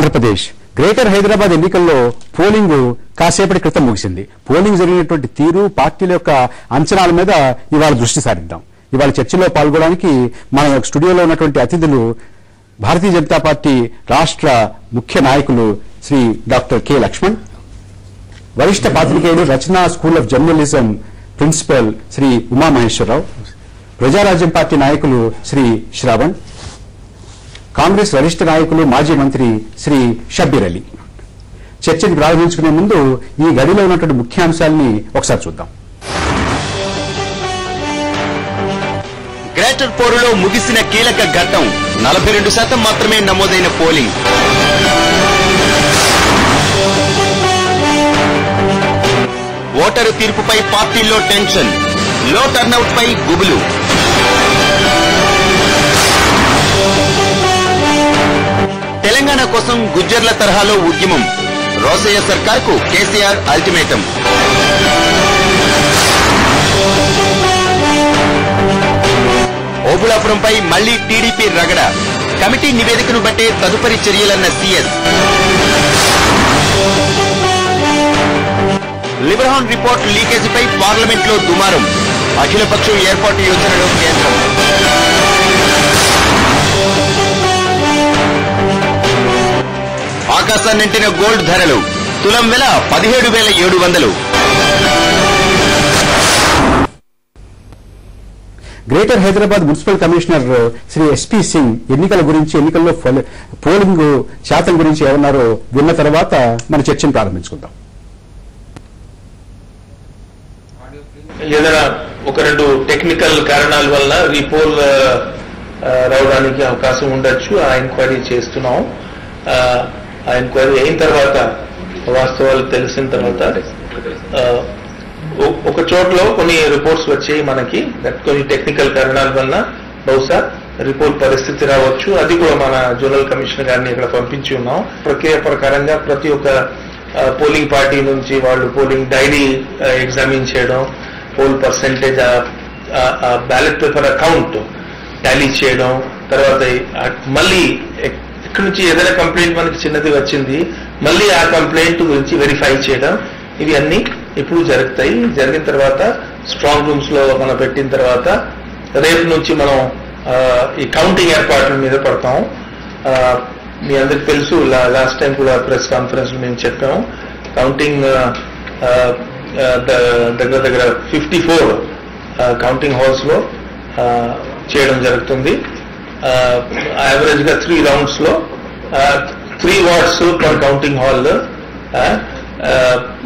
Andhra Pradesh greater Hyderabad ఎన్నికల్లో polling కాసేపటి క్రితం ముగిసింది. పోలింగ్ జరిగినటువంటి తీరు, పార్టీల యొక్క అంచనాల మీద ఇవాళ దృష్టి సారిద్దాం. ఇవాళ చర్చలో పాల్గొనడానికి మన స్టూడియోలో ఉన్నటువంటి అతిథులు భారతీయ జనతా పార్టీ రాష్ట్ర ముఖ్య నాయకులు శ్రీ డాక్టర్ కె లక్ష్మణ్, వరిష్ఠ పాత్రికేయుడు Rachana school of journalism principal Shri Umamaheswara Rao, Praja Rajyam party నాయకులు శ్రీ శ్రవణ్, కాంగ్రెస్ వరిష్ఠ నాయకులు మాజీ మంత్రి శ్రీ షబ్బీర్ అలీ. చర్చను ప్రారంభించుకునే ముందు ఈ గడిలో ఉన్నటువంటి ముఖ్యాంశాలని ఒకసారి చూద్దాం. గ్రేటర్ పోరులో ముగిసిన కీలక ఘట్టం. 42% మాత్రమే నమోదైన పోలింగ్. ఓటరు తీర్పుపై పార్టీల్లో టెన్షన్, లో టర్నౌట్ పై గుబులు. తెలంగాణ కోసం గుజ్జర్ల తరహాలో ఉద్యమం. రోసయ్య సర్కార్కు కేసీఆర్ అల్టిమేటం. ఓబుళాపురంపై మళ్లీ టీడీపీ రగడ. కమిటీ నివేదికను బట్టే తదుపరి చర్యలన్న సీఎస్. లిబర్హాన్ రిపోర్ట్ లీకేజీపై పార్లమెంట్లో దుమారం. అఖిలపక్షం ఏర్పాటు యోచనలో కేంద్రం. ఆకాశాన్నింటిన గోల్డ్ ధరలు. తులం వెల 17,700. Greater Hyderabad municipal commissioner Shri SP Singh ఎన్నికల గురించి, ఎన్నికల్లో పోలింగ్ శాతం గురించి ఏమన్నారో విన్న తర్వాత మన చర్చను ప్రారంభించుకుందాం. ఏదైనా ఒక రెండు టెక్నికల్ కారణాల వల్ల రీపోల్ రావడానికి అవకాశం ఉండొచ్చు. ఆ ఎంక్వైరీ చేస్తున్నాం. ఆ ఎంక్వైరీ అయిన తర్వాత, వాస్తవాలు తెలిసిన తర్వాత, ఒక చోట్ల కొన్ని రిపోర్ట్స్ వచ్చాయి మనకి. కొన్ని టెక్నికల్ కారణాల వల్ల బహుశా రిపోర్ట్ పరిస్థితి రావచ్చు. అది కూడా మన జోనల్ కమిషనర్ గారిని ఇక్కడ పంపించి ఉన్నాం. ప్రక్రియ ప్రకారంగా ప్రతి ఒక్క పోలింగ్ పార్టీ నుంచి వాళ్ళు పోలింగ్ డైరీ ఎగ్జామిన్ చేయడం, poll percentage, ballot paper account tally చేయడం, తర్వాత మళ్ళీ ఇక్కడ నుంచి ఏదైనా కంప్లైంట్ మనకి చిన్నది వచ్చింది, మళ్ళీ ఆ కంప్లైంట్ గురించి వెరిఫై చేయడం, ఇవి అన్ని ఇప్పుడు జరుగుతాయి. జరిగిన తర్వాత స్ట్రాంగ్ రూమ్స్ లో మనం పెట్టిన తర్వాత రేపు నుంచి మనం ఈ కౌంటింగ్ ఏర్పాట్ల మీద పడతాం. మీ అందరికి తెలుసు, లాస్ట్ టైం కూడా ప్రెస్ కాన్ఫరెన్స్ మేము చెప్పాము. కౌంటింగ్ దగ్గర 54 కౌంటింగ్ హాల్స్ లో చేయడం జరుగుతుంది. యావరేజ్ గా 3 రౌండ్స్ లో 3 వార్డ్స్ పర్ కౌంటింగ్ హాల్.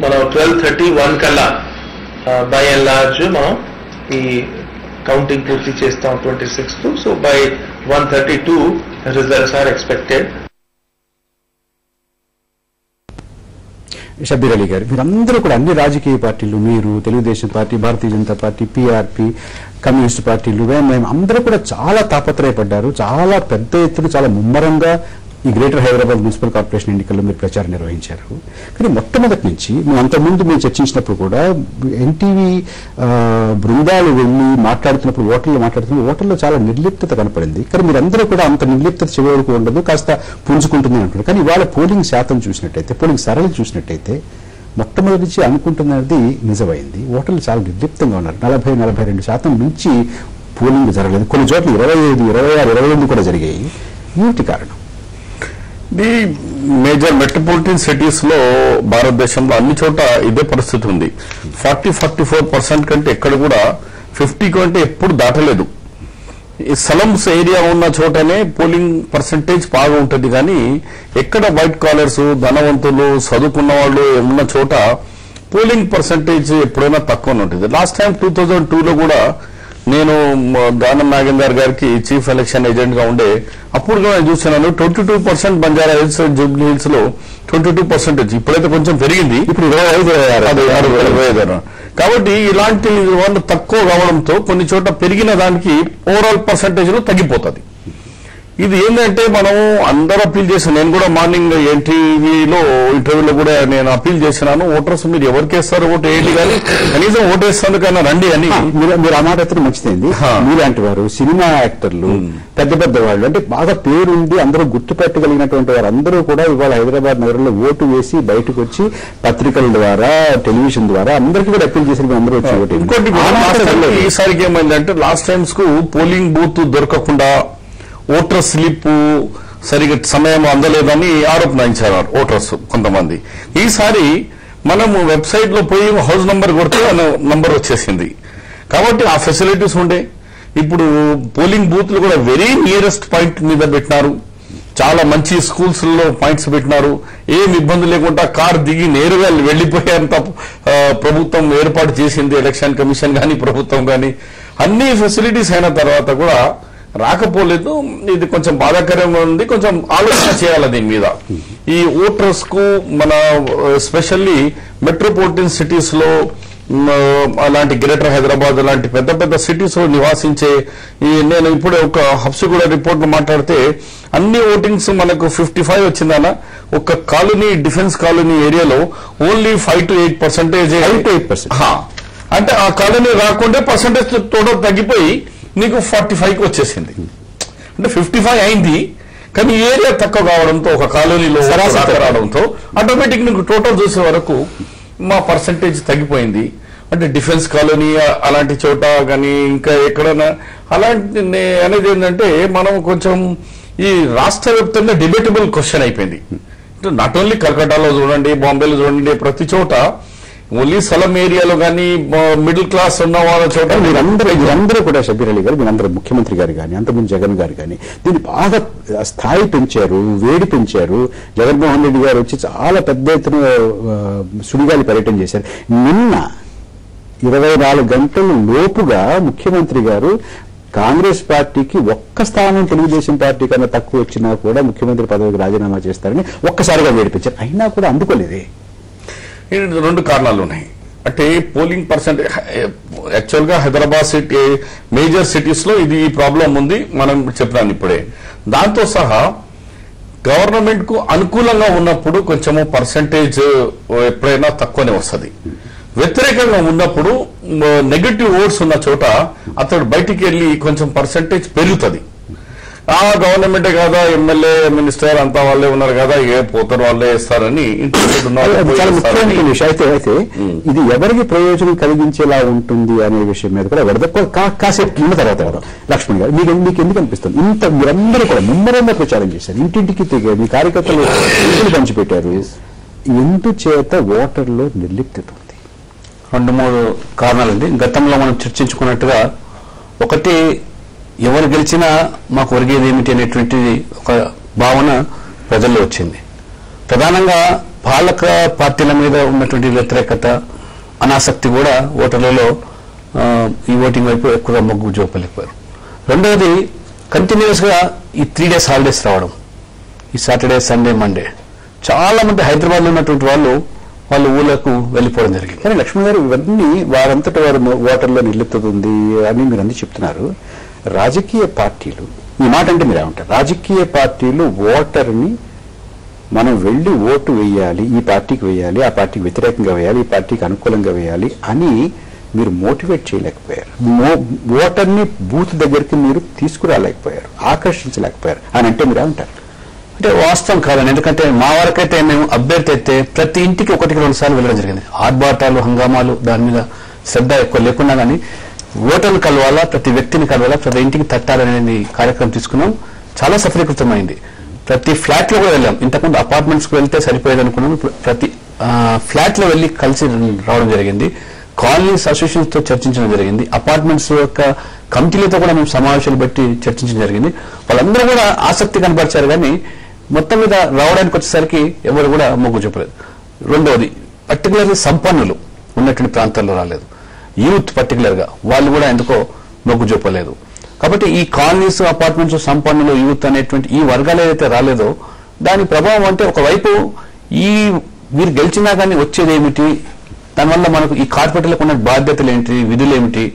మనం 12:31 కల్లా బై అండ్ లార్జ్ మనం ఈ కౌంటింగ్ పూర్తి చేస్తాం 26th. So by 1:32 results are expected. Shabbir Ali గారు, మీరందరూ కూడా అన్ని రాజకీయ పార్టీలు, మీరు Telugu Desam party, Bharatiya Janata party, PRP, communist పార్టీలు, మేము అందరూ కూడా చాలా తాపత్రయపడ్డారు. చాలా పెద్ద ఎత్తున, చాలా ముమ్మరంగా ఈ గ్రేటర్ హైదరాబాద్ మున్సిపల్ కార్పొరేషన్ ఎన్నికల్లో మీరు ప్రచారం నిర్వహించారు. కానీ మొట్టమొదటి నుంచి అంతకుముందు మేము చర్చించినప్పుడు కూడా ఎన్టీవీ బృందాలు వెళ్ళి మాట్లాడుతున్నప్పుడు, ఓటర్లో చాలా నిర్లిప్తత కనపడింది. కానీ మీరందరూ కూడా అంత నిర్లిప్తత చివరకు ఉండదు, కాస్త పుంజుకుంటుంది అంటున్నారు. కానీ ఇవాళ పోలింగ్ శాతం చూసినట్టయితే, పోలింగ్ సరళి చూసినట్టయితే మొట్టమొదటి నుంచి అనుకుంటున్నది నిజమైంది. ఓటర్లు చాలా నిర్లిప్తంగా ఉన్నారు. 40-42% నుంచి పోలింగ్ జరగలేదు. కొన్ని చోట్ల 25, 26, 28 కూడా జరిగాయి. ఏమిటి కారణం? ది మేజర్ మెట్రోపాలిటన్ సిటీస్ లో భారతదేశంలో అన్ని చోట ఇదే పరిస్థితి ఉంది. 40-44% కంటే ఎక్కడ కూడా 50 కంటే ఎప్పుడు దాటలేదు. ఈ సలమ్స్ ఏరియా ఉన్న చోటనే పోలింగ్ పర్సంటేజ్ బాగా ఉంటుంది. కానీ ఎక్కడ వైట్ కాలర్స్, ధనవంతులు, చదువుకున్న వాళ్ళు ఉన్న చోట పోలింగ్ పర్సంటేజ్ ఎప్పుడైనా తక్కువ ఉంటుంది. లాస్ట్ టైం 2002లో కూడా నేను దానం నాగేందర్ గారికి చీఫ్ ఎలక్షన్ ఏజెంట్ గా ఉండే అప్పుడు కూడా నేను చూస్తున్నాను 22% బంజారా హిల్స్, జూబ్లీ హిల్స్ లో 22%. ఇప్పుడైతే కొంచెం పెరిగింది, ఇప్పుడు 25. కాబట్టి ఇలాంటి తక్కువ కావడంతో కొన్ని చోట్ల పెరిగిన దానికి ఓవరాల్ పర్సంటేజ్ లో తగ్గిపోతుంది. ఇది ఏంటంటే మనం అందరూ అప్పీల్ చేసాం. నేను కూడా మార్నింగ్ ఎన్టీవీలో ఇంటర్వ్యూలో కూడా నేను అప్పీల్ చేసినాను, ఓటర్స్ మీరు ఎవరికి వేస్తారు ఓటు వేయండి కానీ కనీసం ఓటు వేస్తాను రండి అని. మీరు ఆ మాట అయితే మంచిదండి. మీలాంటి వారు సినిమా యాక్టర్లు, పెద్ద పెద్ద వాళ్ళు, అంటే బాగా పేరుండి అందరూ గుర్తుపెట్టగలిగినటువంటి వారు అందరూ కూడా ఇవాళ హైదరాబాద్ నగరంలో ఓటు వేసి బయటకు వచ్చి పత్రికల ద్వారా, టెలివిజన్ ద్వారా అందరికీ కూడా అప్పీల్ చేసి అందరూ వచ్చి ఓటు. ఇంకోటి ఈసారికి ఏమైందంటే లాస్ట్ టైమ్స్ కు పోలింగ్ బూత్ దొరకకుండా ఓటర్ స్లిప్ సరిగ్గా సమయం అందలేదని ఆరోపించారు ఓటర్స్ కొంతమంది. ఈసారి మనము వెబ్సైట్ లో పోయి హౌస్ నంబర్ కొడితే నంబర్ వచ్చేసింది కాబట్టి ఆ ఫెసిలిటీస్ ఉండే. ఇప్పుడు పోలింగ్ బూత్లు కూడా వెరీ నియరెస్ట్ పాయింట్ మీద పెట్టినారు, చాలా మంచి స్కూల్స్ లో పాయింట్స్ పెట్టినారు, ఏం ఇబ్బంది లేకుండా కార్ దిగి నేరుగా వెళ్లిపోయేంత ప్రభుత్వం ఏర్పాటు చేసింది, ఎలక్షన్ కమిషన్ గానీ ప్రభుత్వం గానీ. అన్ని ఫెసిలిటీస్ అయిన తర్వాత కూడా రాకపోలేదు. ఇది కొంచెం బాధాకరంగా ఉంది, కొంచెం ఆలోచన చేయాలి దీని మీద. ఈ ఓటర్స్ కు మన ఎస్పెషల్లీ మెట్రోపాలిటన్ సిటీస్ లో, అలాంటి గ్రేటర్ హైదరాబాద్ లాంటి పెద్ద పెద్ద సిటీస్ లో నివాసించే నేను ఇప్పుడే ఒక హబ్సిగూడ రిపోర్ట్ లో మాట్లాడితే అన్ని ఓటింగ్స్ మనకు 55 వచ్చిందన్న. ఒక కాలనీ, డిఫెన్స్ కాలనీ ఏరియాలో ఓన్లీ 5 to 8% అంటే ఆ కాలనీ రాకుండా పర్సెంటేజ్ టోటల్ తగ్గిపోయి నీకు 45కి వచ్చేసింది. అంటే 55 అయింది కానీ ఏరియా తక్కువ కావడంతో, ఒక కాలనీలో రావడంతో ఆటోమేటిక్ నీకు టోటల్ చూసే వరకు మా పర్సంటేజ్ తగ్గిపోయింది. అంటే డిఫెన్స్ కాలనీ అలాంటి చోట కానీ ఇంకా ఎక్కడైనా అలాంటి అనేది ఏంటంటే మనం కొంచెం ఈ రాష్ట్ర వ్యాప్తంగా డిబేటబుల్ క్వశ్చన్ అయిపోయింది. నాట్ ఓన్లీ కలకట్టాలో చూడండి, బాంబేలో చూడండి, ప్రతి చోట ఓన్లీ సలం ఏరియాలో కానీ మిడిల్ క్లాస్ ఉన్న వాళ్ళ చోట మీరందరూ కూడా షబ్బీర్ అలీ గారు, మీరందరూ ముఖ్యమంత్రి గారు కానీ, అంతకుముందు జగన్ గారు కానీ దీన్ని బాగా స్థాయి పెంచారు, వేడి పెంచారు. జగన్మోహన్ రెడ్డి గారు వచ్చి చాలా పెద్ద ఎత్తున సుడిగాలి పర్యటన చేశారు. నిన్న 24 గంటల లోపుగా ముఖ్యమంత్రి గారు కాంగ్రెస్ పార్టీకి ఒక్క స్థానం తెలుగుదేశం పార్టీ కన్నా తక్కువ వచ్చినా కూడా ముఖ్యమంత్రి పదవికి రాజీనామా చేస్తారని ఒక్కసారిగా వేడిపించారు. అయినా కూడా అందుకోలేదే. రెండు కారణాలు ఉన్నాయి. అంటే పోలింగ్ పర్సెంటేజ్ యాక్చువల్ గా హైదరాబాద్ సిటీ, మేజర్ సిటీస్ లో ఇది ఈ ప్రాబ్లం ఉంది, మనం చెప్పినాను ఇప్పుడే. దాంతో సహా గవర్నమెంట్ కు అనుకూలంగా ఉన్నప్పుడు కొంచెము పర్సెంటేజ్ ఎప్పుడైనా తక్కువనే వస్తుంది. వ్యతిరేకంగా ఉన్నప్పుడు నెగటివ్ ఓట్స్ ఉన్న చోట అతడు బయటికి వెళ్లి కొంచెం పర్సెంటేజ్ పెరుగుతుంది. ఆ గవర్నమెంటే కదా, ఎమ్మెల్యే మినిస్టర్ అంతా వాళ్ళే ఉన్నారు కదా, ఏ పోతారు వాళ్ళే ఇస్తారని ఇంట్రెస్టెడ్ ఉన్నారు. అయితే ఇది ఎవరికి ప్రయోజనం కలిగించేలా ఉంటుంది అనే విషయం మీద కూడా కాసేపు ఉన్న తర్వాత కదా లక్ష్మణ్ గారు మీకు ఎందుకు అనిపిస్తుంది ఇంత మీరందరూ కూడా ముమ్మరంగా ప్రచారం చేశారు, ఇంటింటికి తిరిగారు, మీ కార్యకర్తలు ఇంటిని పంచిపెట్టారు, ఎందుచేత ఓటర్లో నిర్లిప్తత ఉంది? 2-3 కారణాలండి. గతంలో మనం చర్చించుకున్నట్టుగా, ఒకటి ఎవరు గెలిచినా మాకు ఒరిగేది ఏమిటి అనేటువంటి ఒక భావన ప్రజల్లో వచ్చింది. ప్రధానంగా పాలక పార్టీల మీద ఉన్నటువంటి వ్యతిరేకత, అనాసక్తి కూడా ఓటర్లలో ఈ ఓటింగ్ వైపు ఎక్కువగా మొగ్గు చూపలేకపోయారు. రెండవది, కంటిన్యూస్ గా ఈ 3 days హాలిడేస్ రావడం, ఈ సాటర్డే, సండే, మండే చాలా మంది హైదరాబాద్ లో ఉన్నటువంటి వాళ్ళు ఊళ్ళకు వెళ్ళిపోవడం జరిగింది. కానీ లక్ష్మణ్ గారు ఇవన్నీ వారంతట వారు ఓటర్లో నిర్లిప్తత ఉంది అని మీరు అందరూ చెప్తున్నారు. రాజకీయ పార్టీలు, ఈ మాట అంటే మీరు ఏమంటారు? రాజకీయ పార్టీలు ఓటర్ని మనం వెళ్లి ఓటు వేయాలి, ఈ పార్టీకి వేయాలి, ఆ పార్టీకి వ్యతిరేకంగా వేయాలి, ఈ పార్టీకి అనుకూలంగా వేయాలి అని మీరు మోటివేట్ చేయలేకపోయారు. ఓటర్ని బూత్ దగ్గరికి మీరు తీసుకురాలేకపోయారు, ఆకర్షించలేకపోయారు అని అంటే మీరు ఏమంటారు? అంటే వాస్తవం కాదండి. ఎందుకంటే మా వరకైతే మేము అభ్యర్థి అయితే ప్రతి ఇంటికి 1-2 సార్లు వెళ్ళడం జరిగింది. ఆర్భాటాలు, హంగామాలు దాని మీద శ్రద్ధ ఎక్కువ లేకున్నా కానీ ఓటర్లు కలవాలా, ప్రతి వ్యక్తిని కలవాలా, ప్రతి ఇంటికి తట్టాలనేది కార్యక్రమం తీసుకున్నాం. చాలా సఫలీకృతమైంది. ప్రతి ఫ్లాట్ లో కూడా వెళ్ళాం. ఇంతకుముందు అపార్ట్మెంట్స్ కు వెళ్తే సరిపోయేది అనుకున్నాం. ప్రతి ఫ్లాట్ లో వెళ్లి కలిసి రావడం జరిగింది. కాలనీస్ అసోసియేషన్స్ తో చర్చించడం జరిగింది. అపార్ట్మెంట్స్ యొక్క కమిటీలతో కూడా మేము సమావేశాలు బట్టి చర్చించడం జరిగింది. వాళ్ళందరూ కూడా ఆసక్తి కనబరిచారు కానీ మొత్తం మీద రావడానికి వచ్చేసరికి ఎవరు కూడా మొగ్గు చూపలేదు. రెండవది, పర్టికులర్లీ సంపన్నులు ఉన్నటువంటి ప్రాంతాల్లో రాలేదు. యూత్ పర్టికులర్ గా వాళ్ళు కూడా ఎందుకో మొగ్గు చూపలేదు. కాబట్టి ఈ కాలనీస్, అపార్ట్మెంట్స్, సంపన్నులు, యూత్ అనేటువంటి ఈ వర్గాలు ఏదైతే రాలేదో దాని ప్రభావం అంటే ఒకవైపు ఈ మీరు గెలిచినా కానీ వచ్చేది ఏమిటి, దానివల్ల మనకు ఈ కార్పొరేటర్లకు ఉన్న బాధ్యతలు ఏంటి, విధులు ఏమిటి,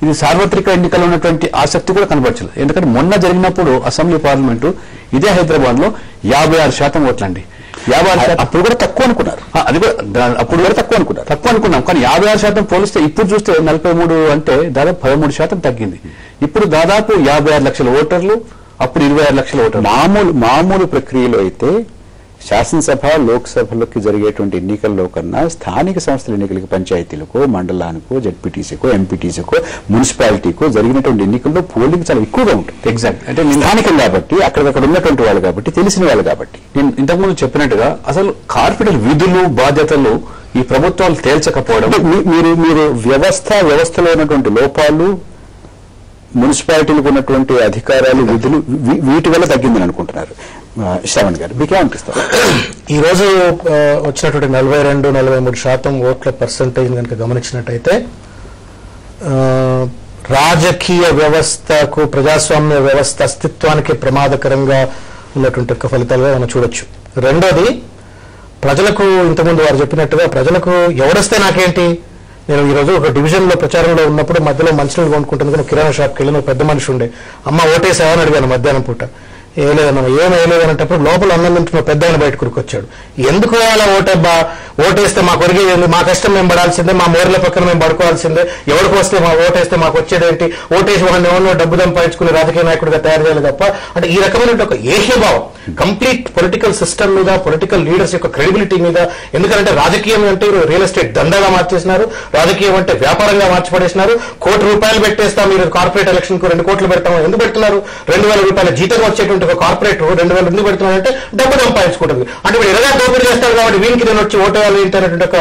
ఇది సార్వత్రిక ఎన్నికల్లో ఉన్నటువంటి ఆసక్తి కూడా కనబరచలేదు. ఎందుకంటే మొన్న జరిగినప్పుడు అసెంబ్లీ పార్లమెంటు ఇదే హైదరాబాద్ లో 56% ఓట్లండి. 56% అప్పుడు కూడా తక్కువ అనుకున్నారు. అది కూడా అప్పుడు కూడా తక్కువ అనుకున్నాం. కానీ 56% పోలిస్తే ఇప్పుడు చూస్తే 43 అంటే దాదాపు 13% తగ్గింది. ఇప్పుడు దాదాపు 56 లక్షల ఓటర్లు, అప్పుడు 26 లక్షల ఓటర్లు. మామూలు ప్రక్రియలో అయితే శాసనసభ లోక్సభలోకి జరిగేటువంటి ఎన్నికల్లో కన్నా స్థానిక సంస్థల ఎన్నికలకి పంచాయతీలకు, మండలానికో, జడ్పీటీసీకో, ఎంపీటీసీకో, మున్సిపాలిటీకో జరిగినటువంటి ఎన్నికల్లో పోలింగ్ చాలా ఎక్కువగా ఉంటుంది. ఎగ్జాక్ట్. అంటే స్థానికం కాబట్టి, అక్కడక్కడ ఉన్నటువంటి వాళ్ళు కాబట్టి, తెలిసిన వాళ్ళు కాబట్టి. నేను ఇంతకుముందు చెప్పినట్టుగా అసలు కార్పొరేట్ విధులు బాధ్యతలు ఈ ప్రభుత్వాలు తేల్చకపోవడం, మీరు వ్యవస్థలో ఉన్నటువంటి లోపాలు, మున్సిపాలిటీలకు ఉన్నటువంటి అధికారాలు, విధులు, వీటి వల్ల తగ్గిందని అనుకుంటున్నారు. శ్రవణ్ గారు మీకేమనిపిస్తారు? ఈ రోజు వచ్చినటువంటి 42-43% ఓట్ల పర్సంటేజ్ కనుక గమనించినట్టయితే రాజకీయ వ్యవస్థకు, ప్రజాస్వామ్య వ్యవస్థ అస్తిత్వానికి ప్రమాదకరంగా ఉన్నటువంటి ఒక ఫలితాలుగా మనం చూడొచ్చు. రెండోది, ప్రజలకు ఇంతకుముందు వారు చెప్పినట్టుగా ప్రజలకు ఎవడొస్తే నాకేంటి, నేను ఈరోజు ఒక డివిజన్ లో ప్రచారంలో ఉన్నప్పుడు మధ్యలో మంచినీళ్ళు కొనుక్కుంటుంది కానీ కిరాణా షాప్కి వెళ్ళిన పెద్ద మనిషి ఉండే, అమ్మ ఓటేసావని అడిగాను మధ్యాహ్నం పూట. ఏం వేయలేదనేటప్పుడు లోపల అన్నం తింటున్న పెద్ద ఆయన బయట కురుకొచ్చాడు. ఎందుకు అలా ఓటేస్తే మాకు ఒరిగేది, మా కష్టం మేము పడాల్సిందే, మా మోర్ల పక్కన మేము పడుకోవాల్సిందే, ఎవరికి వస్తే ఓటేస్తే మాకు వచ్చేదేంటి, ఓటేసి వాడిని ఎవరినో డబ్బు సంపాదించుకుని రాజకీయ నాయకుడిగా తయారు చేయాలి తప్ప. అంటే ఈ రకమైన ఒక ఏహ్యభావం కంప్లీట్ పొలిటికల్ సిస్టమ్ మీద, పొలిటికల్ లీడర్స్ యొక్క క్రెడిబిలిటీ మీద. ఎందుకంటే రాజకీయం అంటే రియల్ ఎస్టేట్ దందాగా మార్చేసినారు, రాజకీయం అంటే వ్యాపారంగా మార్చిపడేసినారు. ₹1,00,000 పెట్టేస్తాం, మీరు కార్పొరేట్ ఎలక్షన్ కు 2 కోట్లు పెడతాం, ఎందుకు పెడుతున్నారు? ₹2,000 జీతం వచ్చేటువంటి ఒక కార్పొరేట్ 2,000 ఎందుకు పెడుతున్నారంటే డబ్బు సంపాదించుకుంటుంది. అంటే వీడు ఎలాగా దోపిడీ చేస్తారు కాబట్టి వీనికి నేను వచ్చి ఓటేయాలి ఏంటనేటువంటి ఒక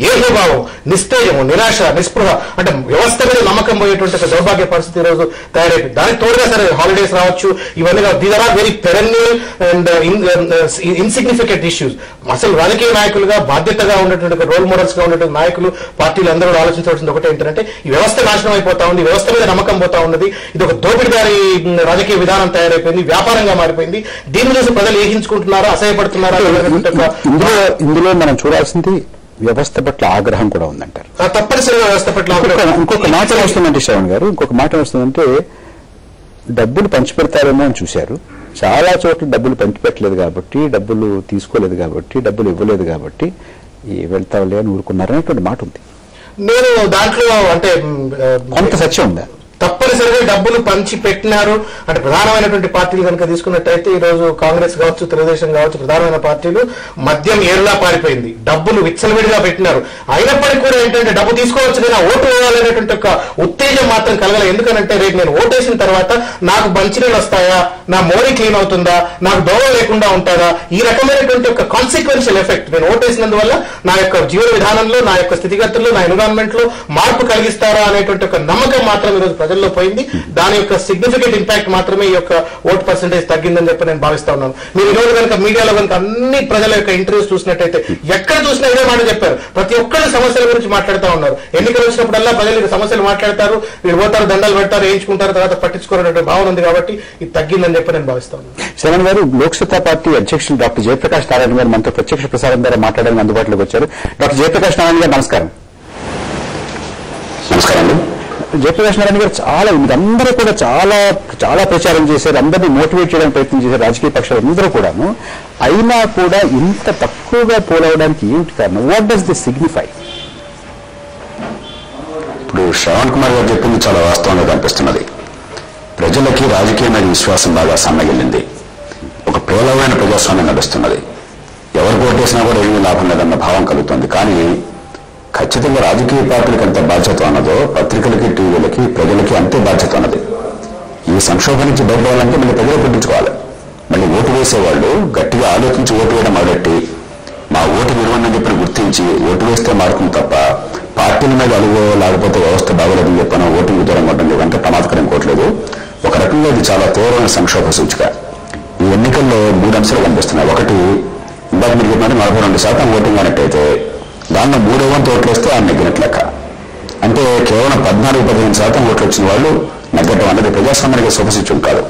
ఏహ్యభావం, నిస్తేజము, నిరాశ, నిస్పృహ, అంటే వ్యవస్థ మీద నమ్మకం పోయేటువంటి ఒక దౌర్భాగ్య పరిస్థితి ఈ రోజు తయారైపోయింది. దానికి తోడుగా సరే హాలిడేస్ రావచ్చు, ఇవన్నీ these are very perennial and insignificant issues. అసలు రాజకీయ నాయకులుగా బాధ్యతగా ఉన్నటువంటి రోల్ మోడల్స్ గా ఉన్నటువంటి నాయకులు, పార్టీలు అందరూ ఆలోచించవలసింది ఒకటే ఏంటంటే ఈ వ్యవస్థ నాశనం అయిపోతా ఉంది, వ్యవస్థ మీద నమ్మకం పోతా ఉన్నది, ఇది ఒక దోపిడిదారి రాజకీయ విధానం తయారైపోయింది, వ్యాపారంగా మారిపోయింది. దీన్ని చూసి ప్రజలు ఏహించుకుంటున్నారా, అసహ్యపడుతున్నారా? ఇందులో మనం చూడాల్సింది వ్యవస్థ పట్ల ఆగ్రహం కూడా ఉందంటారు. తప్పనిసరిగా వ్యవస్థ పట్ల ఇంకొక మాట వస్తుందంటే శ్రవణ్ గారు, ఇంకొక మాట వస్తుందంటే డబ్బులు పంచిపెడతారేమో అని చూశారు. చాలా చోట్ల డబ్బులు పంచిపెట్టలేదు కాబట్టి, డబ్బులు తీసుకోలేదు కాబట్టి, డబ్బులు ఇవ్వలేదు కాబట్టి వెళ్తావులే అని ఊరుకున్నారు అనేటువంటి మాట ఉంది. నేను దాంట్లో అంటే కొంత సత్యం ఉందా? తప్పనిసరిగా డబ్బులు పంచి పెట్టినారు అంటే ప్రధానమైనటువంటి పార్టీలు కనుక తీసుకున్నట్టయితే ఈ రోజు కాంగ్రెస్ కావచ్చు, తెలుగుదేశం కావచ్చు, ప్రధానమైన పార్టీలు మద్యం ఏరులా పారిపోయింది, డబ్బులు విచ్చలవిడిగా పెట్టినారు. అయినప్పటికీ కూడా ఏంటంటే డబ్బు తీసుకోవచ్చు కానీ ఓటు వేయాలనేటువంటి ఒక ఉత్తేజం మాత్రం కలగలేదు. ఎందుకంటే రేపు నేను ఓటేసిన తర్వాత నాకు మంచినీళ్ళు వస్తాయా, నా మోరీ క్లీన్ అవుతుందా, నాకు దోవలు లేకుండా ఉంటారా, ఈ రకమైనటువంటి ఒక కాన్సిక్వెన్షియల్ ఎఫెక్ట్ నేను ఓటేసినందువల్ల నా యొక్క జీవన విధానంలో, నా యొక్క స్థితిగతుల్లో, నా ఎన్విరాన్మెంట్ లో మార్పు కలిగిస్తారా అనేటువంటి ఒక నమ్మకం మాత్రం ఈరోజు ప్రజల్లో పోయింది. దాని యొక్క సిగ్నిఫికెంట్ ఇంపాక్ట్ మాత్రమే ఈ యొక్క ఓట్ పర్సెంటేజ్ తగ్గిందని చెప్పి నేను భావిస్తా ఉన్నాను. మీరు ఈ రోజు కనుక మీడియాలో కనుక అన్ని ప్రజల యొక్క ఇంటర్వ్యూస్ చూసినట్టయితే ఎక్కడ చూసినా ఇదే మాట చెప్పారు. ప్రతి ఒక్కరు సమస్యల గురించి మాట్లాడుతూ ఉన్నారు. ఎన్నికలు వచ్చినప్పుడల్లా ప్రజలు సమస్యలు మాట్లాడతారు, వీళ్ళు పోతారు, దండాలు పెడతారు, వేయించుకుంటారు, తర్వాత పట్టించుకోవాలనే భావన ఉంది కాబట్టి ఇది తగ్గిందని చెప్పి నేను భావిస్తా ఉన్నాను. శ్రవణ్ గారు, లోక్సత్తా పార్టీ అధ్యక్షులు డాక్టర్ జయప్రకాష్ నారాయణ గారు మనతో ప్రత్యక్ష ప్రసారం ద్వారా మాట్లాడడానికి అందుబాటులోకి వచ్చారు. డాక్టర్ జయప్రకాష్ నారాయణ గారు నమస్కారం. నమస్కారం అండి. జయప్రకాష్ నారాయణ గారు అందరూ కూడా చాలా ప్రచారం చేశారు, అందరినీ మోటివేట్ చేయడానికి ప్రయత్నం చేశారు రాజకీయ పక్షాలు అందరూ కూడాను. అయినా కూడా ఇంత తక్కువగా పోలవడానికి ఏమిటి కారణం? What does this signify? ఇప్పుడు శ్రవణ్ కుమార్ గారు చెప్పింది చాలా వాస్తవంగా కనిపిస్తున్నది. ప్రజలకి రాజకీయం మీద విశ్వాసం బాగా సన్నగిల్లింది. ఒక పేలవమైన ప్రజాస్వామ్యం నడుస్తున్నది. ఎవరు ఓటేసినా కూడా ఏమీ లాభం లేదన్న భావం కలుగుతుంది. కానీ ఖచ్చితంగా రాజకీయ పార్టీలకు ఎంత బాధ్యత ఉన్నదో పత్రికలకి, టీవీలకి, ప్రజలకి అంతే బాధ్యత ఉన్నది. ఈ సంక్షోభం నుంచి బయటపడాలంటే మళ్ళీ ప్రజలు పట్టించుకోవాలి. మళ్ళీ ఓటు వేసేవాళ్ళు గట్టిగా ఆలోచించి ఓటు వేయడం మొదలెట్టి మా ఓటు విలువని చెప్పి గుర్తించి ఓటు వేస్తే మారుతుంది తప్ప పార్టీల మీద అలుగో లేకపోతే వ్యవస్థ బాగోలేదని చెప్పిన ఓటింగ్ దూరంగా ఉంటుంది అంటే ప్రమాదకరం కోట్లేదు. ఒక రకంగా ఇది చాలా తీవ్రమైన సంక్షోభ సూచిక. ఈ ఎన్నికల్లో 3 అంశాలు కనిపిస్తున్నాయి. ఒకటి, ఇందాక మీరు చెప్పినట్టు 42% ఓటింగ్ అన్నట్టయితే దానిలో 3వ వంతు ఓట్లు వస్తే ఆయన నెగ్గినట్టు లెక్క. అంటే కేవలం 14-15% ఓట్లు వచ్చిన వాళ్ళు నెగ్గటం అనేది ప్రజాస్వామ్యానికి శుభసూచం కాదు.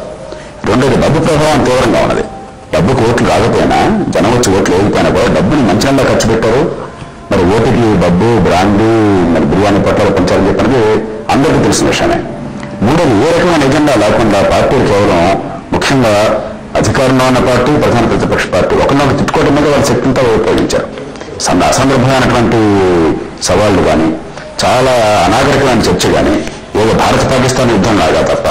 రెండోది, డబ్బు ప్రభావం తీవ్రంగా ఉన్నది. డబ్బుకు ఓట్లు రాకపోయినా, జనం వచ్చి ఓట్లు వేయకపోయినా కూడా డబ్బుని మంచిగా ఖర్చు పెట్టారు. మరి ఓటుకి డబ్బు, బ్రాండ్, మరి బిర్యానీ పట్ల పంచాలని చెప్పినది అందరికీ తెలిసిన విషయమే. మూడోది, ఏ రకమైన ఎజెండా లేకుండా పార్టీలు కేవలం ముఖ్యంగా అధికారంలో ఉన్న పార్టీ, ప్రధాన ప్రతిపక్ష పార్టీ ఒకరినొకరు తిట్టుకోవడం మీద వాళ్ళ శక్తితో ఉపయోగించారు. అసందర్భమైనటువంటి సవాళ్లు కానీ, చాలా అనాగరికమైన చర్చ కానీ, ఏదో భారత పాకిస్తాన్ యుద్ధం లాగా తప్ప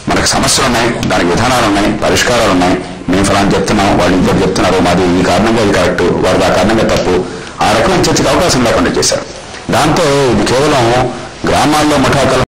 మనకు సమస్యలు ఉన్నాయి, దానికి విధానాలు ఉన్నాయి, పరిష్కారాలు ఉన్నాయి. మేము ఫలాన్ని చెప్తున్నాం, వాళ్ళు ఇంకోటి చెప్తున్నారు, మాది ఈ కారణంగా ఇది కరెక్ట్, వారు ఆ కారణంగా తప్పు, ఆ రకమైన చర్చకు అవకాశం లేకుండా చేశారు. దాంతో ఇది కేవలం గ్రామాల్లో ముఠాకల